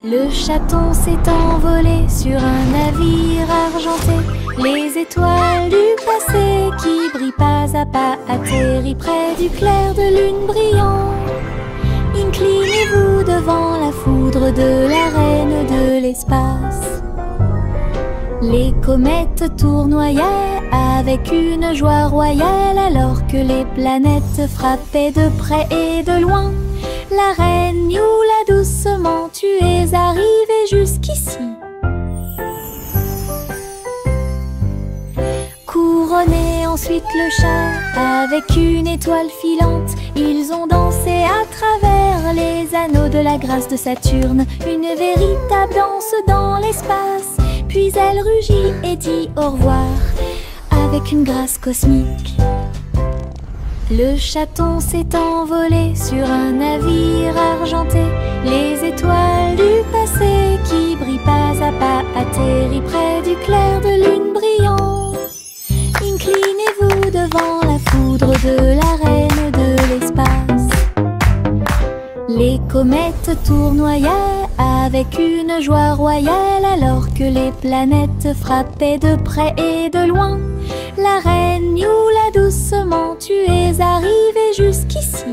Le chaton s'est envolé sur un navire argenté. Les étoiles du passé qui brillent pas à pas atterrissent près du clair de lune brillant. Inclinez-vous devant la foudre de la reine de l'espace. Les comètes tournoyaient avec une joie royale alors que les planètes frappaient de près et de loin. La reine Youla, doucement, tu es arrivée jusqu'ici. Couronné ensuite le chat avec une étoile filante. Ils ont dansé à travers les anneaux de la grâce de Saturne. Une véritable danse dans l'espace. Puis elle rugit et dit au revoir avec une grâce cosmique. Le chaton s'est envolé sur un navire argenté. Les étoiles du passé qui brillent pas à pas atterrissent près du clair de lune brillant. Inclinez-vous devant la foudre de la reine de l'espace. Les comètes tournoyaient avec une joie royale alors que les planètes frappaient de près et de loin. La reine Youla, doucement, tu es arrivée jusqu'ici.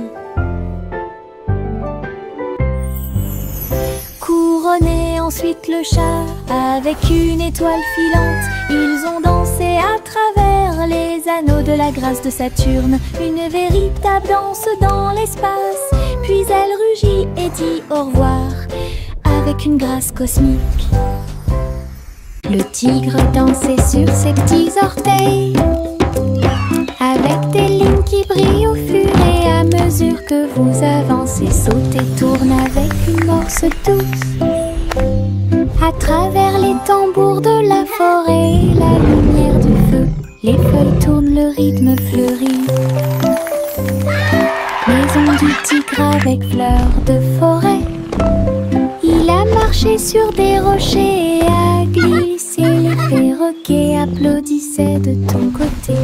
Couronné ensuite le chat avec une étoile filante. Ils ont dansé à travers les anneaux de la grâce de Saturne. Une véritable danse dans l'espace. Puis elle rugit et dit au revoir avec une grâce cosmique. Le tigre dansait sur ses petits orteils avec des lignes qui brillent au fur et à mesure que vous avancez. Sautez, tourne avec une morse douce à travers les tambours de la forêt et la lumière du feu. Les feuilles tournent, le rythme fleurit. Maison du tigre avec fleurs de forêt. Il a marché sur des rochers et a glissé. Les perroquets applaudissaient de ton côté.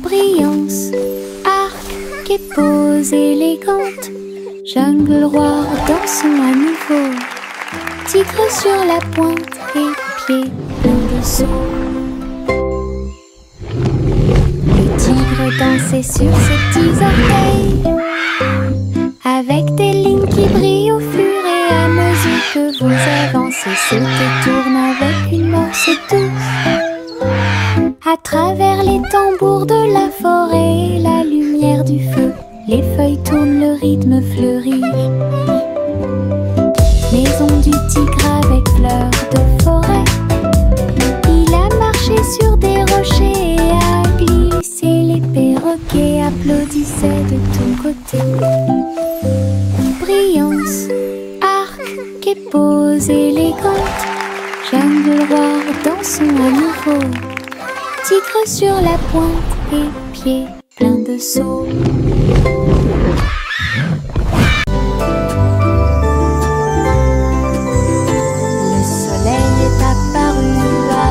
Brillance, arc et pose élégante. Jungle roi, dansons à nouveau. Tigre sur la pointe et pieds pleins de saut. Le tigre dansait sur ses petits orteils avec des lignes qui brillent au fur et à mesure que vous avancez. Sautez, tourne avec une morse douce à travers les tambours de la forêt et la lumière du feu. Les feuilles tournent, le rythme fleurit. Maison du tigre avec fleurs de forêt. Il a marché sur des rochers et a glissé. Les perroquets applaudissaient de ton côté. Brillance, arc et pose élégante. Jungle roi, dansons à nouveau. Tigre sur la pointe et pieds pleins de sauts. Le soleil est apparu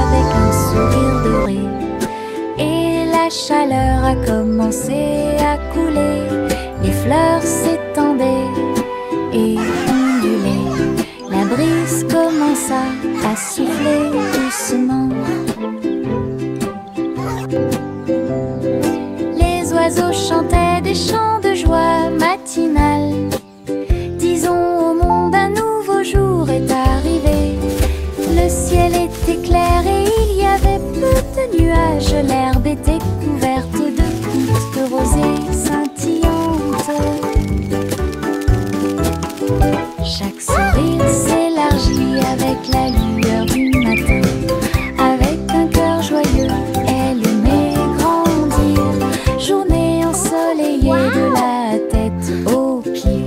avec un sourire doré et la chaleur a commencé à couler. Les fleurs s'étendaient et ondulaient. La brise commença à souffler doucement. Les oiseaux chantaient des chants de joie matinale. Disons au monde un nouveau jour est arrivé. Le ciel était clair et il y avait peu de nuages. L'herbe était couverte de gouttes de rosée scintillantes. Chaque sourire s'élargit avec la lueur du matin. Avec un cœur joyeux, elle aimait grandir. Journée ensoleillée de la tête aux pieds.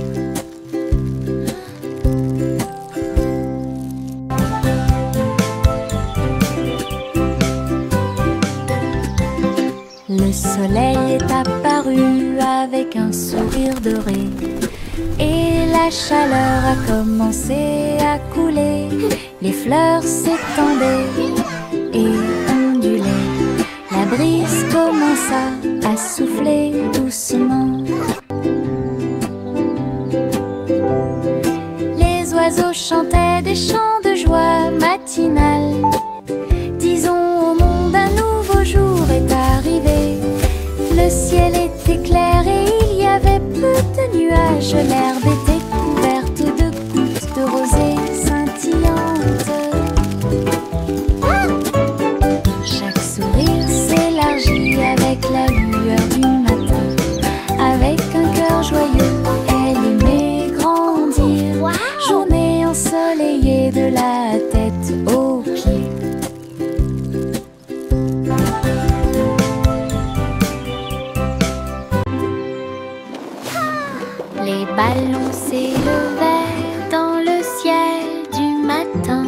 Le soleil est apparu avec un sourire doré et la chaleur a commencé à couler. Les fleurs s'étendaient et ondulaient. La brise commença à souffler doucement. Les oiseaux chantaient des chants de joie matinale. Disons au monde un nouveau jour est arrivé. Le ciel était clair et il y avait peu de nuages. L'herbe était couverte de gouttes de rosée scintillantes. Chaque sourire s'élargit avec la lueur du matin. Avec un cœur joyeux, elle aimait grandir. Journée ensoleillée de la tête aux pieds. Les ballons s'élevaient dans le ciel du matin,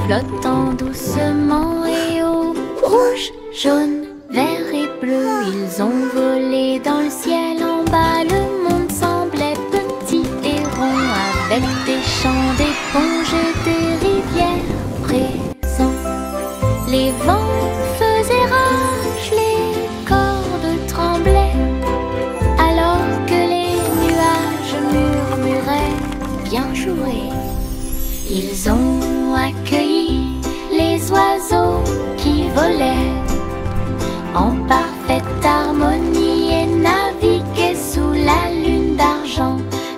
flottant doucement et haut. Rouge, jaune, vert et bleu, ils ont volé dans le ciel en bas. Le monde semblait petit et rond, avec des champs d'éponges et des rivières présents. Les vents faisaient rage, les cordes tremblaient, alors que les nuages murmuraient bien joué. Ils ont accueilli les oiseaux qui volaient en parfaite harmonie et naviguaient sous la lune d'argent.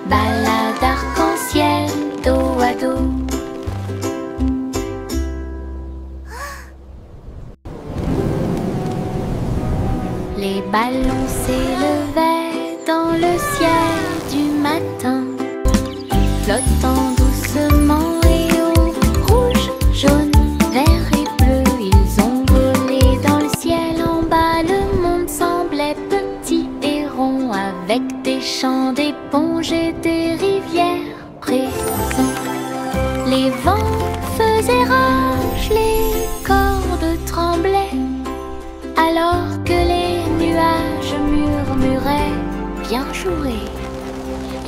Balade arc-en-ciel dos à dos. Les ballons s'élevaient dans le ciel du matin, flottant doucement et haut. Rouge, jaune, vert et bleu, ils ont volé dans le ciel en bas. Le monde semblait petit et rond, avec des champs d'éponges et des rivières présents. Les vents faisaient rage, les cordes tremblaient, alors que les nuages murmuraient bien joué.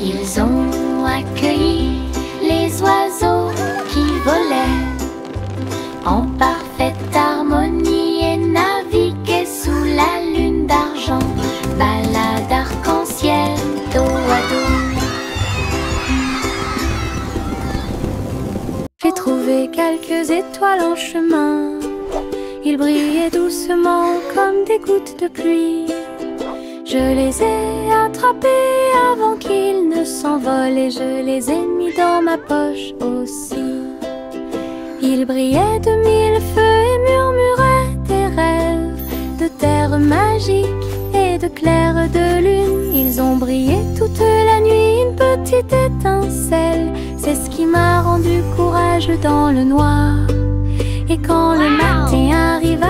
Ils ont accueilli les oiseaux qui volaient en parfaite harmonie et naviguaient sous la lune d'argent. Balade arc-en-ciel dos à dos. J'ai trouvé quelques étoiles en chemin. Ils brillaient doucement comme des gouttes de pluie. Je les ai attrapés avant qu'ils ne s'envolent et je les ai mis dans ma poche aussi. Ils brillaient de mille feux et murmuraient des rêves de terre magique et de clair de lune. Ils ont brillé toute la nuit, une petite étincelle. C'est ce qui m'a rendu courageux dans le noir. Et quand le matin arriva,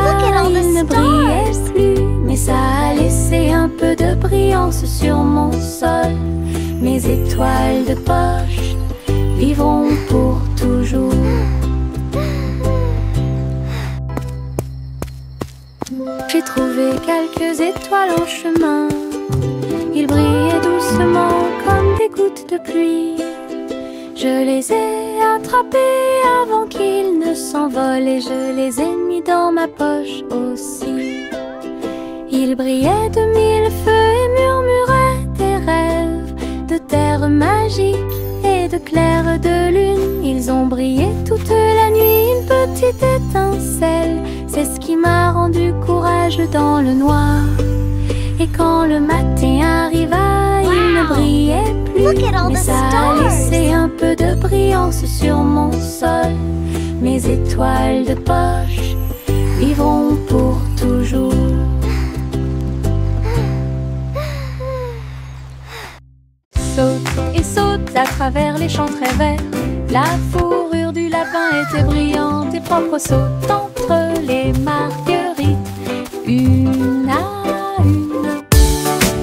il ne brillait plus, mais ça a laissé un peu de brillance sur mon sol. Mes étoiles de poche vivront pour toujours. J'ai trouvé quelques étoiles en chemin. Ils brillaient doucement comme des gouttes de pluie. Je les ai attrapés avant qu'ils ne s'envolent et je les ai mis dans ma poche aussi. Ils brillaient de mille feux et murmuraient des rêves de terre magique et de clair de lune. Ils ont brillé toute la nuit, une petite étincelle. C'est ce qui m'a rendu courageux dans le noir. Et quand le matin arriva, il ne brillait plus, mais ça a laissé un peu de brillance sur mon sol. Mes étoiles de poche vivront pour toujours. Saute et saute à travers les champs très verts. La fourrure du lapin était brillante et propre. Saute entre les marguerites, une à une.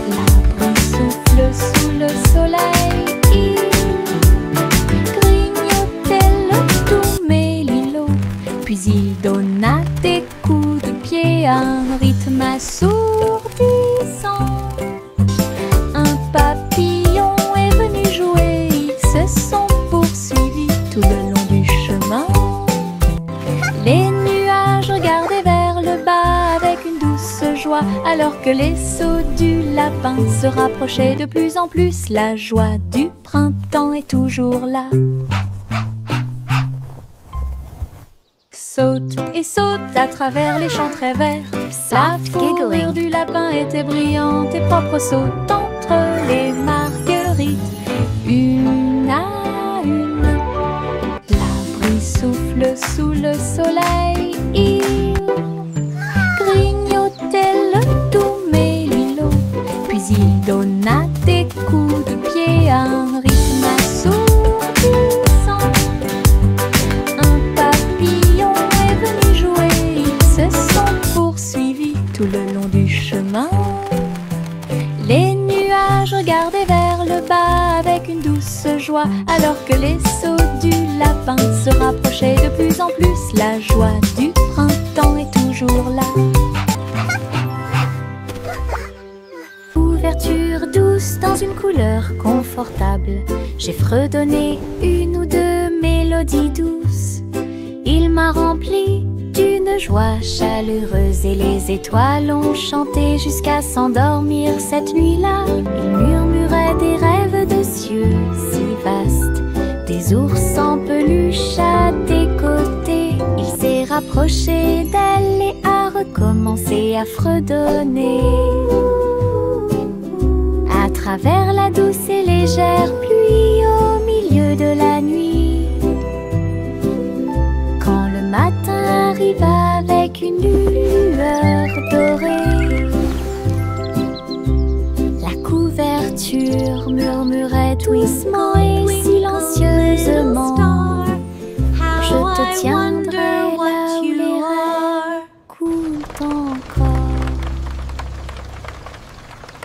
L'arbre souffle sous le soleil. Il grignotait le tout mélilo, puis il donna des coups de pied à un rythme assourdissant. Un papillon est venu jouer, ils se sont poursuivis tout le long du chemin. Les nuages regardaient vers le bas avec une douce joie, alors que les sauts du lapin se rapprochait de plus en plus. La joie du printemps est toujours là. Saute et saute à travers les champs très verts. La fourrure du lapin était brillante et propre. Saute entre les marguerites, une à une. La brise souffle sous le soleil. Il grignotait le doux mélilot, puis il donna des coups de pied à un rythme assourdissant. Un papillon est venu jouer, ils se sont poursuivis tout le long du chemin. Les nuages regardaient vers le bas avec une douce joie, alors que les sauts du lapin se rapprochaient de plus en plus. La joie du printemps est toujours là. Couverture douce dans une couleur confortable, j'ai fredonné une ou deux mélodies douces. Il m'a rempli d'une joie chaleureuse et les étoiles ont chanté jusqu'à s'endormir cette nuit-là. Il murmurait des rêves de cieux si vastes, des ours en peluche à tes côtés. Il s'est rapproché d'elle et a recommencé à fredonner. À travers la douce et légère pluie au milieu de la nuit, quand le matin arrive avec une lueur dorée, la couverture murmurait doucement et silencieusement: je te tiendrai là où les rêves coulent encore.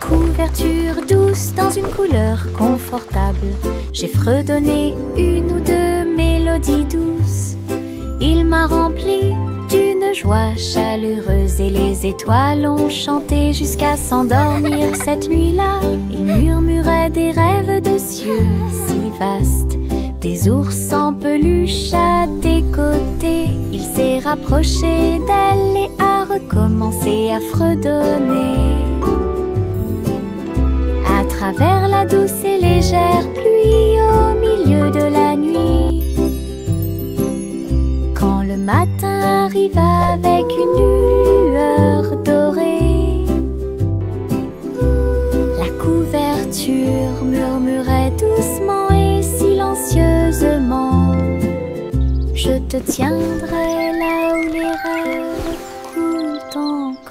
Couverture douce dans une couleur confortable, j'ai fredonné une ou deux mélodies douces. Il m'a rempli d'une joie chaleureuse et les étoiles ont chanté jusqu'à s'endormir cette nuit-là. Il murmurait des rêves de cieux si vastes, des ours en peluche à tes côtés. Il s'est rapproché d'elle et a recommencé à fredonner. À travers la douce et légère pluie au milieu de la nuit, quand le matin arrive avec une lueur dorée, la couverture murmurait doucement et silencieusement: je te tiendrai là où les rêves coulent encore.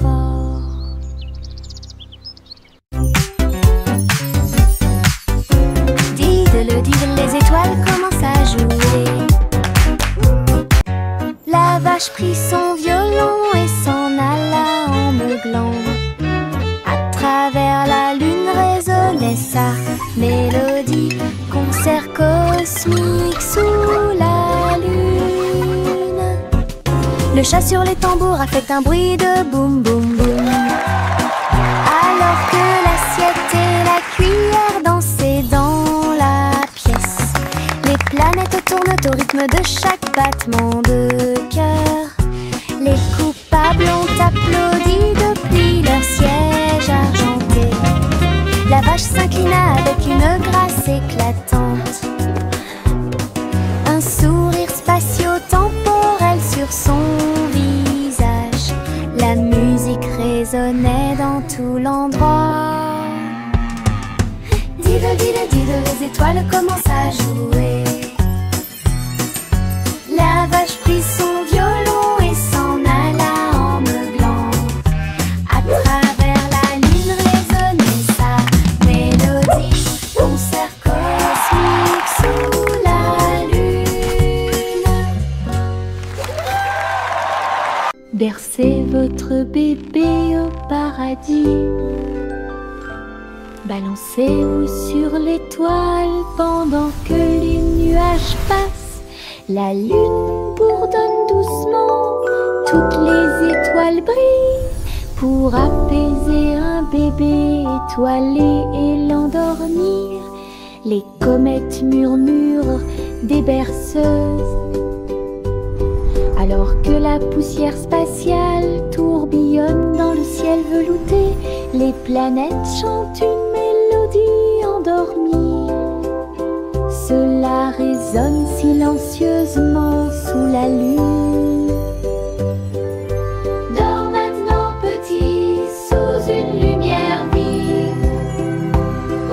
Les étoiles commencent à jouer. La vache prit son violon et s'en alla en meuglant. À travers la lune résonnait sa mélodie, concert cosmique sous la lune. Le chat sur les tambours a fait un bruit de boum boum boum, alors que l'assiette et la cuillère dansaient dans la pièce. Les planètes tournent au rythme de chaque battement de cœur. Les coupables ont applaudi depuis leur siège argenté. La vache s'inclina avec une grâce éclatante, un sourire spatio-temporel sur son visage. La musique résonnait dans tout l'endroit. Diddle, diddle, diddle, les étoiles commencent à jouer. La vache prit son violon et s'en alla en meuglant. À travers la lune résonnait sa mélodie, concert cosmique sous la lune. Bercez votre bébé au paradis, balancez-vous sur l'étoile pendant que les nuages passent. La lune bourdonne doucement, toutes les étoiles brillent pour apaiser un bébé étoilé et l'endormir. Les comètes murmurent des berceuses, alors que la poussière spatiale tourbe tourbillonnent dans le ciel velouté. Les planètes chantent une mélodie endormie. Cela résonne silencieusement sous la lune. Dors maintenant petit, sous une lumière vive,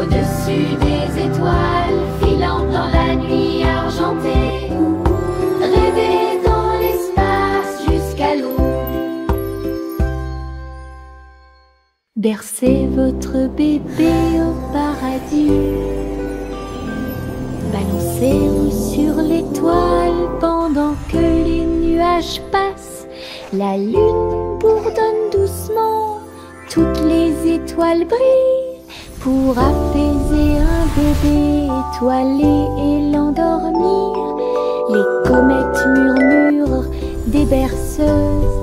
au-dessus des étoiles filantes dans la nuit argentée. Rêvez dans l'espace jusqu'à l'aube. Bercez votre bébé au paradis. Balancez-vous sur l'étoile pendant que les nuages passent. La lune bourdonne doucement, toutes les étoiles brillent pour apaiser un bébé étoilé et l'endormir. Les comètes murmurent des berceuses,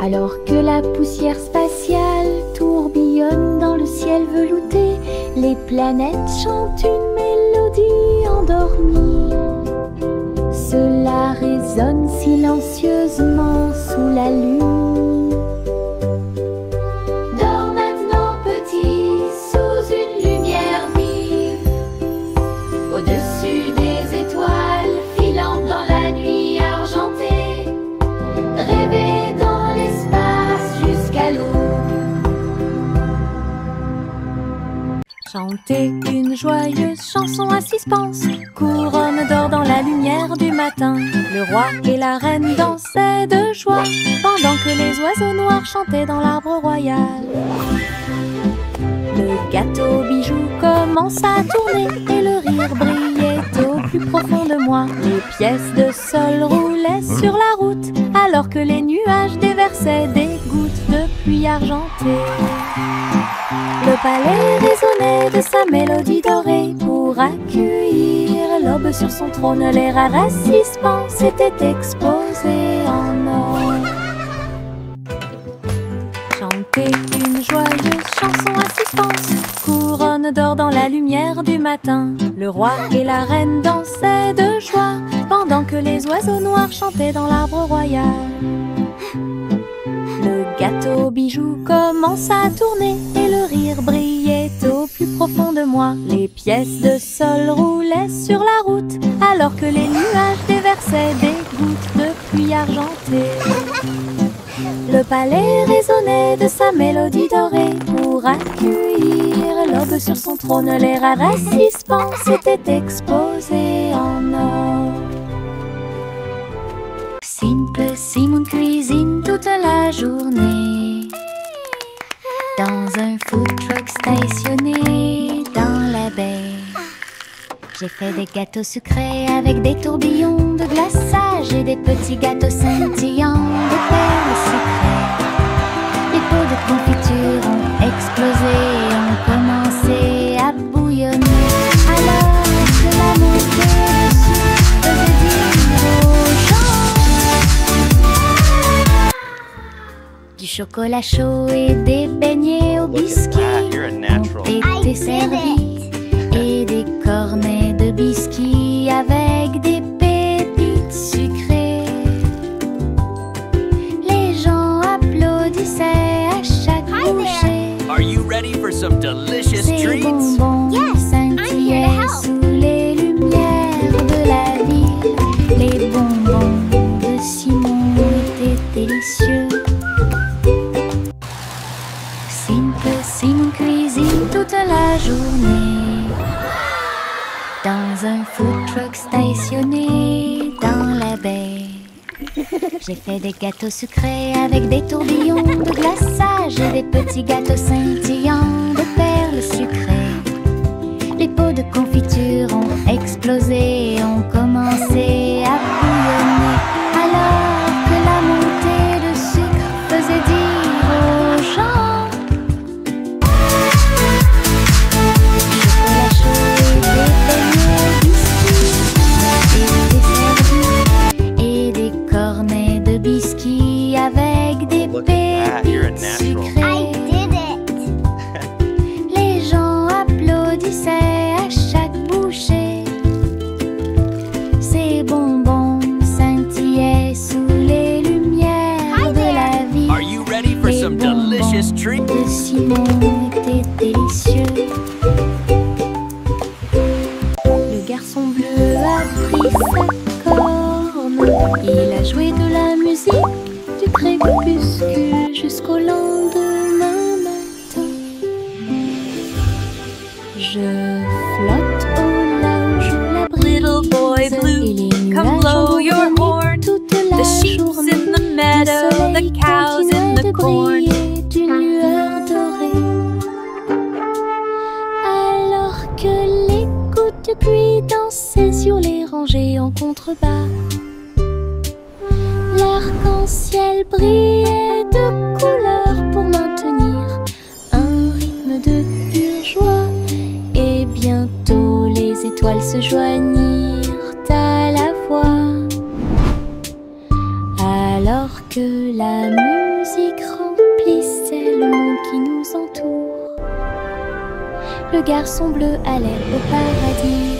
alors que la poussière spatiale tourbillonne dans le ciel velouté. Les planètes chantent une mélodie endormie. Cela résonne silencieusement sous la lune. Dors maintenant petit, sous une lumière vive, au-dessus des étoiles filantes dans la nuit argentée. Rêvez dans l'espace jusqu'à l'aube. Chantez une joyeuse chanson à suspense. Couronne d'or dans la lumière du matin. Le roi et la reine dansaient de joie pendant que les oiseaux noirs chantaient dans l'arbre royal. Le gâteau bijou commence à tourner et le rire brillait au plus profond de moi. Les pièces de sol roulaient sur la route alors que les nuages déversaient des gouttes de pluie argentée. Le palais résonnait de sa mélodie dorée pour accueillir l'aube sur son trône. Les rares suspens s'étaient exposés en or. Chantez une joyeuse chanson à suspense. Couronne d'or dans la lumière du matin. Le roi et la reine dansaient de joie pendant que les oiseaux noirs chantaient dans l'arbre royal. Le gâteau bijou commence à tourner et le rire brillait au plus profond de moi. Les pièces de sol roulaient sur la route alors que les nuages déversaient des gouttes de pluie argentée. Le palais résonnait de sa mélodie dorée pour accueillir l'aube sur son trône. Les rares suspens s'étaient exposés en or. Simple Simon cuisine toute la journée dans un food truck stationné dans la baie. J'ai fait des gâteaux sucrés avec des tourbillons de glaçage et des petits gâteaux scintillants de perles sucrées. Les pots de confiture ont explosé et ont commencé à bouillonner. Alors que la montée dessus faisait dire aux gens du chocolat chaud et des beignets au biscuit ont été servis et des cornets de biscuits avec des pépites sucrées. Les gens applaudissaient à chaque bouchée. Are you ready for some delicious Ces treats? bonbons scintillaient sous les lumières de la ville. Les bonbons de Simon étaient délicieux. Simon cuisine toute la journée dans un food truck stationné dans la baie. J'ai fait des gâteaux sucrés avec des tourbillons de glaçage et des petits gâteaux scintillants de perles sucrées. Les pots de confiture ont explosé et ont commencé à bouillonner. Alors que la montée de sucre faisait dire aux gens chocolat chaud et des beignets biscuits étaient servis et des cornets de biscuits avec des pépites sucrées. Les gens applaudissaient à chaque bouchée. C'est bon. délicieux. Le garçon bleu a pris sa corne. Il a joué de la musique du crépuscule jusqu'au lendemain matin. Je flotte au large où la brise. Little boy blue, Et les come nuages blow ont your bourdonné horn. toute The la sheep's journée. in the meadow, Le soleil the cows in continuait the de corn. briller d'une lueur dorée. Alors que les gouttes de pluie dansaient sur les rangées en contrebas, l'arc-en-ciel brillait de couleurs pour maintenir un rythme de pure joie. Et bientôt les étoiles se joignirent à la voix. Alors que la musique remplissait le monde qui nous entoure, le garçon bleu allait au paradis.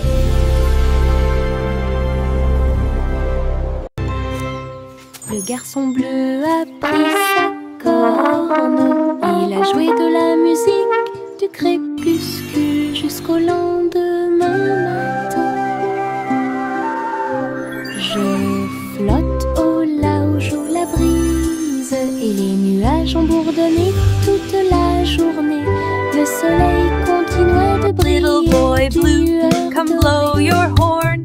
Le garçon bleu a pris sa corne. Il a joué de la musique du crépuscule jusqu'au lendemain matin. Je flotte au large où la brise et les nuages ont bourdonné toute la journée. Le soleil continuait de briller. Little boy d'une blue, lueur come dorée. blow your horn.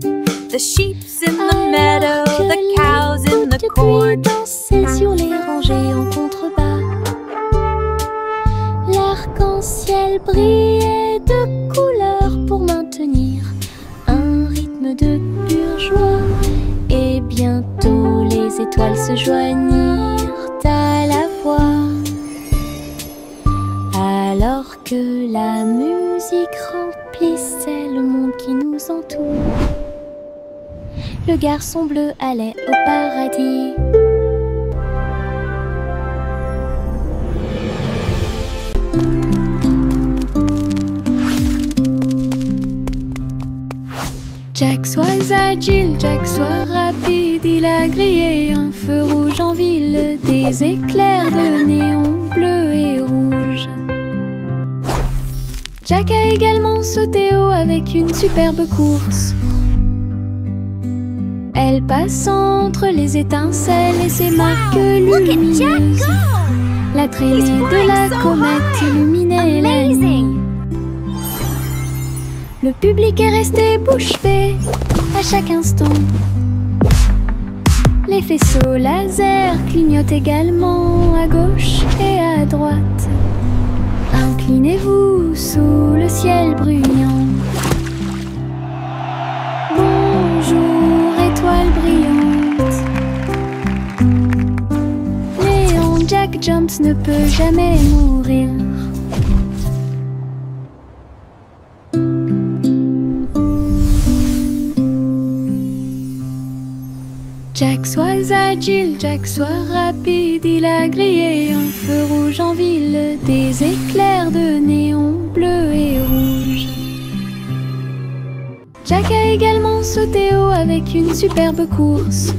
The sheep's in the Alors meadow, que the les cows in gouttes the de pluie corn. dansaient sur les rangées en contrebas, l'arc-en-ciel brillait de couleurs pour maintenir un rythme de pure joie. Et bientôt les étoiles se joignirent à la voix. Alors que la musique remplissait le monde qui nous entoure, le garçon bleu allait au paradis. Jack soit agile, Jack soit rapide, il a grillé un feu rouge en ville, des éclairs de néon bleu et rouge. Jack a également sauté haut avec une superbe course. Elle passe entre les étincelles et ses marques lumineuses. La traînée de la comète illuminait la nuit. Le public est resté bouche bée à chaque instant. Les faisceaux laser clignotent également à gauche et à droite. Inclinez-vous sous le ciel bruyant. Bonjour, étoile brillante. Léon Jack Jones ne peut jamais mourir. Jack soit agile, Jack soit rapide, il a grillé un feu rouge en ville, des éclairs de néon bleu et rouge. Jack a également sauté haut avec une superbe course.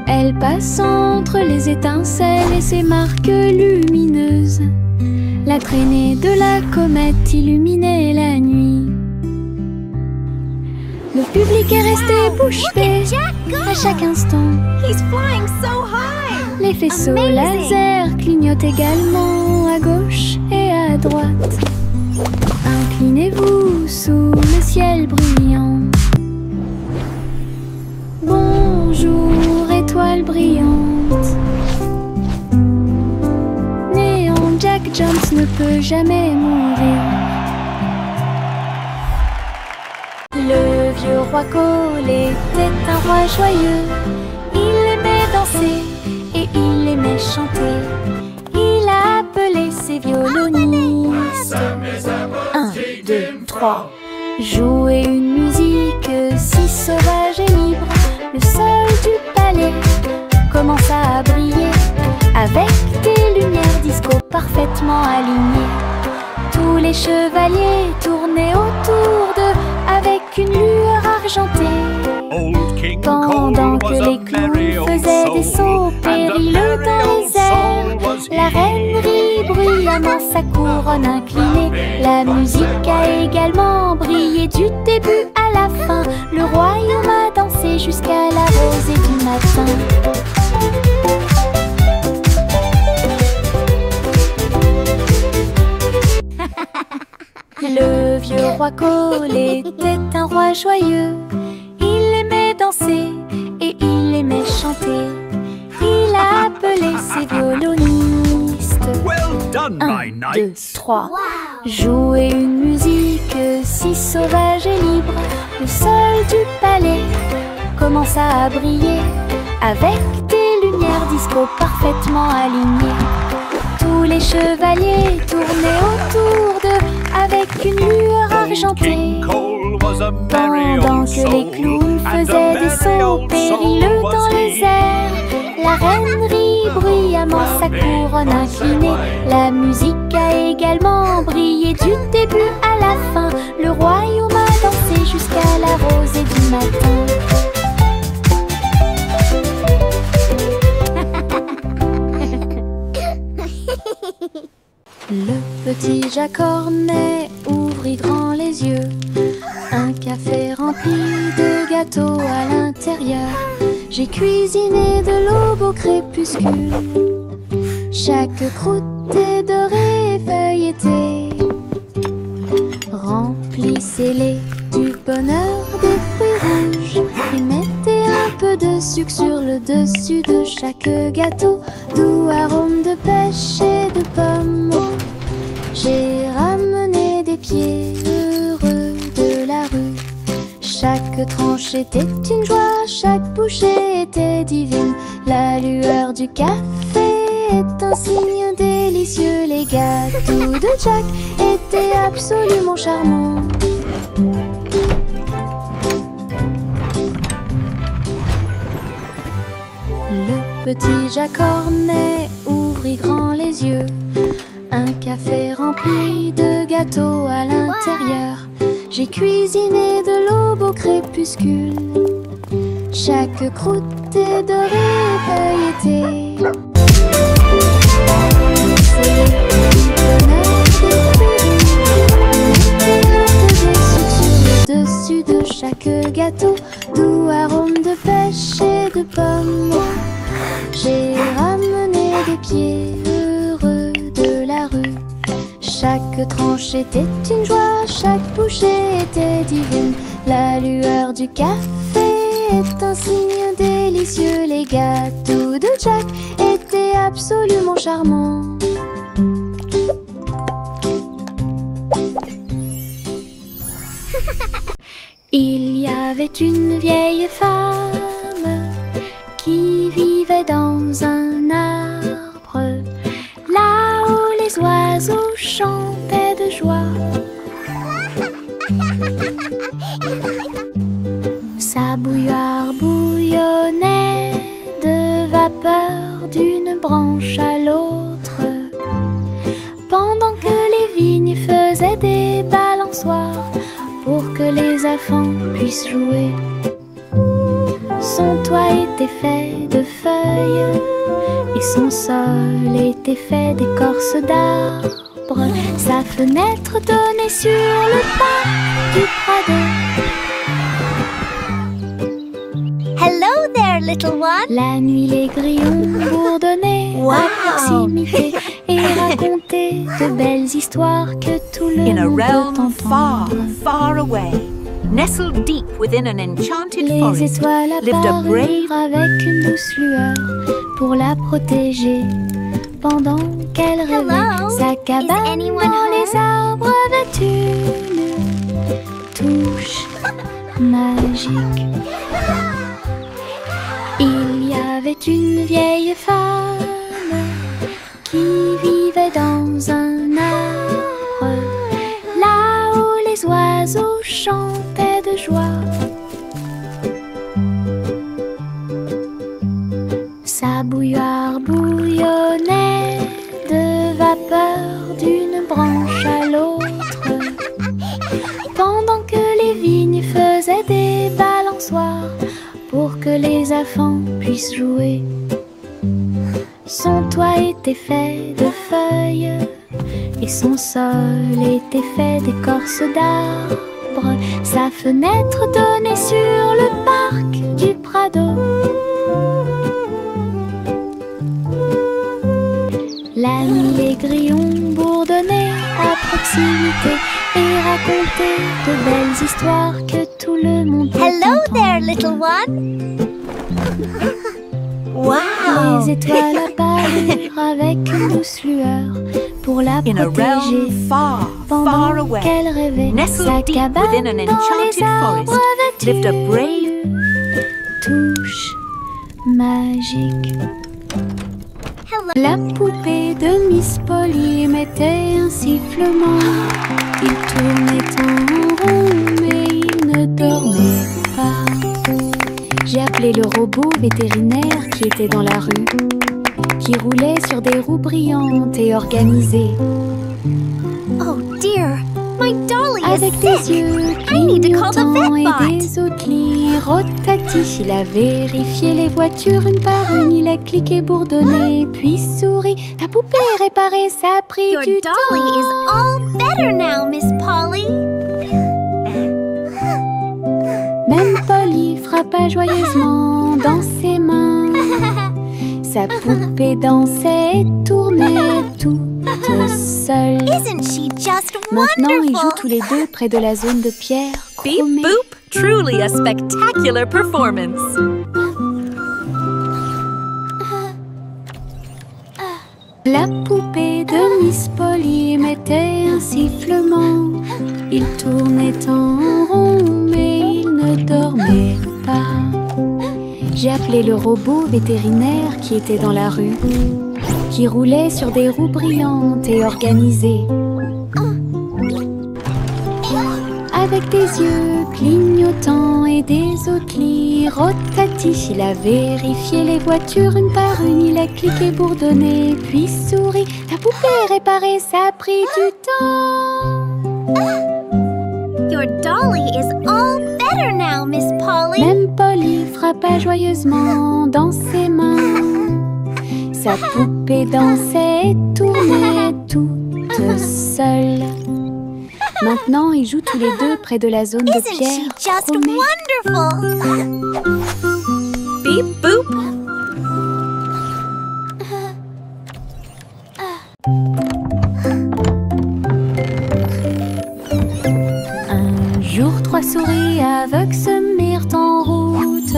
Elle passe entre les étincelles et ses marques lumineuses. La traînée de la comète illuminait la nuit. Le public est resté bouche bée à chaque instant. Les faisceaux laser clignotent également à gauche et à droite. Inclinez-vous sous le ciel bruyant. Bonjour, étoile brillante. Néon Jack Jones ne peut jamais mourir. Le vieux roi Cole était un roi joyeux. Il aimait danser et il aimait chanter. Il a appelé ses violonistes. 1, 2, 3. Jouer une musique si sauvage et libre. Le sol du palais commença à briller avec des lumières disco parfaitement alignées. Tous les chevaliers tournaient autour d'eux avec une lueur argentée. Pendant que les clowns faisaient des sauts périlleux dans les airs, la La reine rit bruyamment, sa couronne inclinée. La musique a également brillé du début à la fin. Le royaume a dansé jusqu'à la rosée du matin. Le vieux roi Cole était un roi joyeux. Il aimait danser et il aimait chanter. Il a appelé ses violonistes. Well done, my 1, 2, knights. 3. Jouer une musique si sauvage et libre. Le sol du palais commença à briller avec des lumières disco parfaitement alignées. Tous les chevaliers tournaient autour d'eux avec une lueur argentée. King Cole was a merry Pendant old que soul, les clowns and a faisaient des merry sauts old périlleux soul was dans les he. airs, la reine rit bruyamment, sa couronne inclinée. La musique a également brillé du début à la fin. Le royaume a dansé jusqu'à la rosée du matin. Le petit Jacques Cornet ouvrit grand les yeux. Un café rempli de gâteaux à l'intérieur. J'ai cuisiné de l'aube au crépuscule. Chaque croûte est dorée et feuilletée. Remplissez-les du bonheur des fruits rouges et mettez un peu de sucre sur le dessus de chaque gâteau. Doux arôme de pêche et de pommes. J'ai ramené des pieds heureux de la rue. Chaque tranche était une joie, chaque bouchée était divine. La lueur du café est un signe délicieux. Les gâteaux de Jack étaient absolument charmants. Le petit Jacques Cornet ouvrit grand les yeux. Un café rempli de gâteaux à l'intérieur. J'ai cuisiné de l'aube au crépuscule. Chaque croûte est dorée et feuilletée. C'est le bonheur des fruits. Mettez un peu de sucre sur le dessus de chaque gâteau. Doux arôme de pêche et de pommes. J'ai ramené des pieds heureux de la rue. Chaque tranche était une joie, chaque bouchée était divine. La lueur du café est un signe délicieux. Les gâteaux de Jack étaient absolument charmants. Il y avait une vieille femme qui vivait dans un arbre, là où les oiseaux chantaient de joie. Sa bouilloire bouillonnait de vapeur d'une branche à l'autre, pendant que les vignes faisaient des balançoires pour que les enfants puissent jouer. Son toit était fait de feuilles et son sol était fait d'écorce d'arbre. Sa fenêtre donnait sur le pas du Prado. Hello there, little one. La nuit, les grillons bourdonnaient à proximité et racontaient de belles histoires que tout le In a monde realm peut far, entendre. far away, nestled deep within an enchanted Les forest, étoiles lived a brave apparurent avec une douce lueur pour la protéger pendant qu'elle rêvait. Hello, Sa cabane dans anyone les arbres avait une touche magique. Il y avait une vieille femme qui vivait dans un arbre, là où les oiseaux chantaient de joie. Sa bouilloire bouillonnait de vapeur d'une branche à l'autre, pendant que les vignes faisaient des balançoires pour que les enfants puissent jouer. Son toit était fait de feuilles et son sol était fait d'écorce d'arbres. Sa fenêtre donnait sur le parc du Prado. La nuit, les grillons bourdonnaient à proximité et racontaient de belles histoires que tout le monde peut Hello entendre. there, little one. Wow. Les étoiles apparurent avec une douce lueur pour la In a protéger. realm far, far Pendant away, qu'elle rêvait, nestled sa deep cabane within an dans enchanted les arbres forest, avait lived a une brave- touche magique. Hello. La poupée de Miss Polly mettait un sifflement. Il tournait en rond, mais il ne dormait pas. J'ai appelé le robot vétérinaire qui était dans la rue, qui roulait sur des roues brillantes et organisées. Oh dear, my dolly Avec is des sick. yeux I need to call the clignotants et vetbot. des outils rotatifs, il a vérifié les voitures une par une. Il a cliqué, bourdonné, puis souri. La poupée réparée, ça a pris Your du dolly is temps. all better now, Miss Polly. Même Polly frappa joyeusement dans ses mains. Sa poupée dansait et tournait toute seule. Isn't she just Maintenant, ils jouent wonderful? tous les deux près de la zone de pierre Beep chromée. boop, truly a spectacular performance. La poupée de Miss Polly mettait un sifflement. Il tournait en rond, mais il ne dormait pas. J'ai appelé le robot vétérinaire qui était dans la rue, qui roulait sur des roues brillantes et organisées. Avec des yeux clignotants et des outils rotatifs, il a vérifié les voitures une par une. Il a cliqué, bourdonné, puis souri. La poupée réparée, ça a pris du temps. Your dolly is all better now, Miss Polly. Même Polly frappa joyeusement dans ses mains. Sa poupée dansait et tournait toute seule. Maintenant, ils jouent tous les deux près de la zone de Isn't she pierre just chromée. wonderful? Beep boop. Un jour, 3 souris aveugles se mirent en route,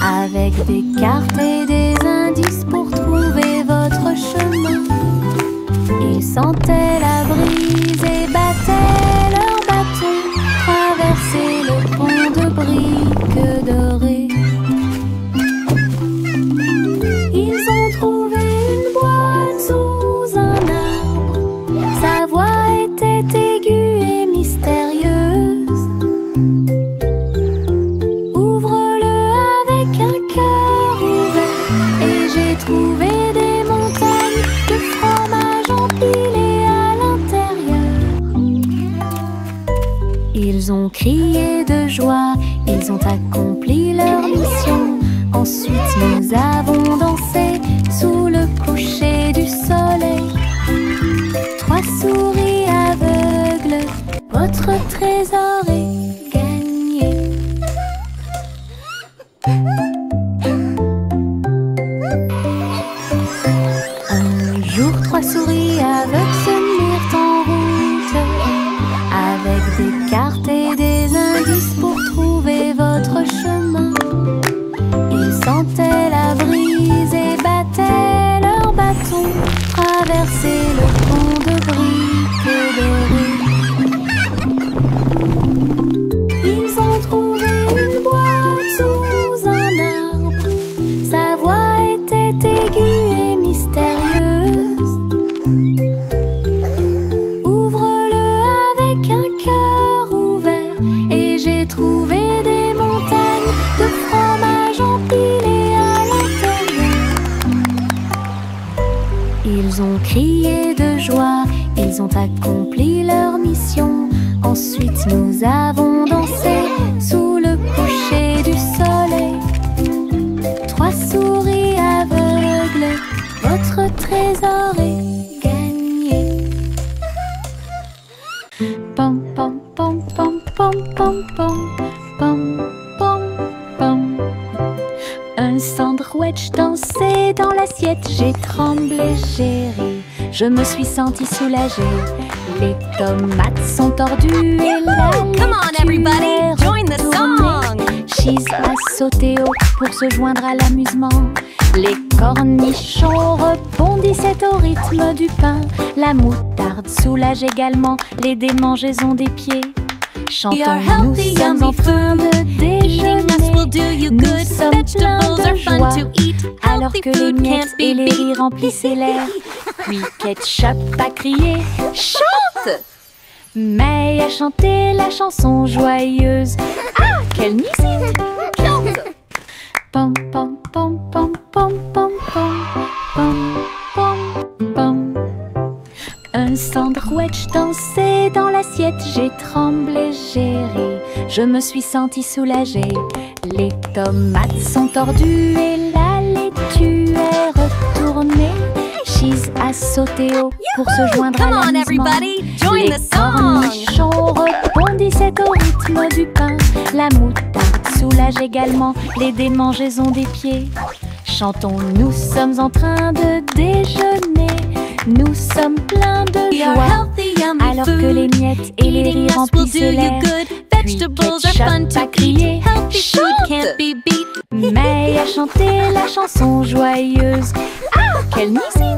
avec des cartes et des indices pour trouver votre chemin. Ils sentaient la brise et battaient leur bâton, traversaient le pont de briques dorées. Ils ont trouvé une boîte sous un arbre. Sa voix était aiguë et mystérieuse. Ouvre-le avec un cœur ouvert et j'ai trouvé des montagnes de fromage empilées à l'intérieur. Ils ont crié de joie, ils ont accompli leur mission. Ensuite nous avons dansé sous le coucher du soleil. 3 souris aveugles, votre trésor est gagné. Un jour, 3 souris aveugles se mirent en route, avec des cartes et des indices pour trouver votre chemin. Ils sentaient la brise et battaient leur bâton, traversaient le pont de briques dorées. Ils ont trouvé une boîte sous un arbre. Sa voix était aiguë et mystérieuse. Ouvre-le avec un cœur ouvert et j'ai trouvé des montagnes de fromage empilées à l'intérieur. Ils ont crié de joie, ils ont accompli leur mission. Ensuite nous avons dansé sous le coucher du soleil. 3 souris aveugles, t'aurais gagné. Pom pom pom pom pom pom pom pom pom pom. Un sandwich dansait dans l'assiette, j'ai tremblé, j'ai ri, je me suis sentie soulagée. Les tomates sont tordues et la Come on, everybody, join the song. Cheese a sauté haut pour se joindre à l'amusement. Les cornichons rebondissaient au rythme du pain. La moutarde soulage également les démangeaisons des pieds. Chantons, nous sommes en train de déjeuner. Nous sommes pleins de joie, alors que les miettes et les riz remplissaient l'air. Puis Ketchup a crié « Chante !» May a chanté la chanson joyeuse. Ah, quelle musique! Chante! Pom pom pom pom pom pom pom pom pom pom. Un sandwich dansait dans l'assiette, j'ai tremblé, j'ai ri, je me suis sentie soulagée. Les tomates sont tordues et la laitue est retournée. Cheese a sauté haut pour se joindre à l'amusement. Les cornichons rebondissaient au rythme du pain. La moutarde soulage également les démangeaisons des pieds. Chantons, nous sommes en train de déjeuner. Nous sommes pleins de joie, alors que les miettes et les riz remplissaient l'air. Puis Ketchup a crié « Chante !» May a chanté la chanson joyeuse. Ah, quelle musique!